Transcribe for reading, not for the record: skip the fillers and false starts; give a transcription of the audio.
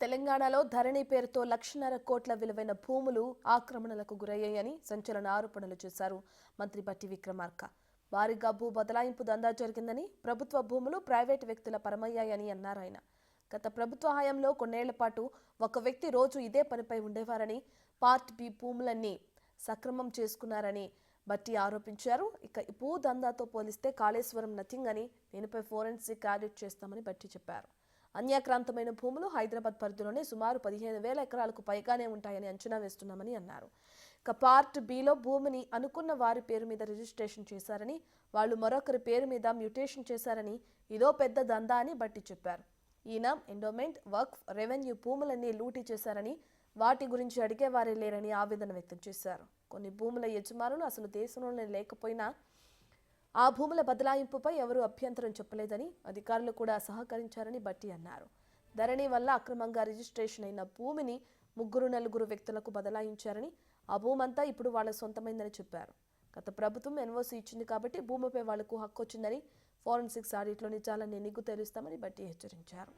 తెలంగాణలో ధరణి పేరుతో 1,50,000 కోట్ల విలువైన భూములు ఆక్రమణలకు గురయ్యాయని సంచలన ఆరోపణలు చేశారు మంత్రి బట్టి విక్రమార్క. భారీగా భూ బదలాయింపు దందా జరిగిందని, ప్రభుత్వ భూములు ప్రైవేటు వ్యక్తుల పరమయ్యాయని అన్నారు ఆయన. గత ప్రభుత్వ హయాంలో కొన్నేళ్ల పాటు ఒక వ్యక్తి రోజు ఇదే పనిపై ఉండేవారని, పార్ట్ బి భూములన్నీ సక్రమం చేసుకున్నారని బట్టి ఆరోపించారు. ఇక ఈ భూ దందాతో పోలిస్తే కాళేశ్వరం నథింగ్ అని, దీనిపై ఫోరెన్సిక్ ఆడిట్ చేస్తామని బట్టి చెప్పారు. అన్యాక్రాంతమైన భూములు హైదరాబాద్ పరిధిలోనే సుమారు 15,000 ఎకరాలకు పైగానే ఉంటాయని అంచనా వేస్తున్నామని అన్నారు. ఇక పార్ట్ బిలో భూమిని అనుకున్న వారి పేరు మీద రిజిస్ట్రేషన్ చేశారని, వాళ్ళు మరొకరి పేరు మీద మ్యూటేషన్ చేశారని, ఇదో పెద్ద దందా అని బట్టి చెప్పారు. ఈయన ఎండోమెంట్, వక్ఫ్, రెవెన్యూ భూములన్నీ లూటీ చేశారని, వాటి గురించి అడిగేవారే లేరని ఆవేదన వ్యక్తం చేశారు. కొన్ని భూముల యజమానులు అసలు దేశంలోనే లేకపోయినా ఆ భూముల బదలాయింపుపై ఎవరూ అభ్యంతరం చెప్పలేదని, అధికారులు కూడా సహకరించారని బట్టి అన్నారు. ధరణి వల్ల అక్రమంగా రిజిస్ట్రేషన్ అయిన భూమిని 3-4 వ్యక్తులకు బదలాయించారని, ఆ భూమంతా ఇప్పుడు వాళ్ళ సొంతమైందని చెప్పారు. గత ప్రభుత్వం ఎన్ఓసీ ఇచ్చింది కాబట్టి భూమిపై వాళ్లకు హక్కు వచ్చిందని, ఫోరెన్సిక్స్ ఆడిట్లో నిజాలన్నీ నిగ్గు తేలుస్తామని బట్టి హెచ్చరించారు.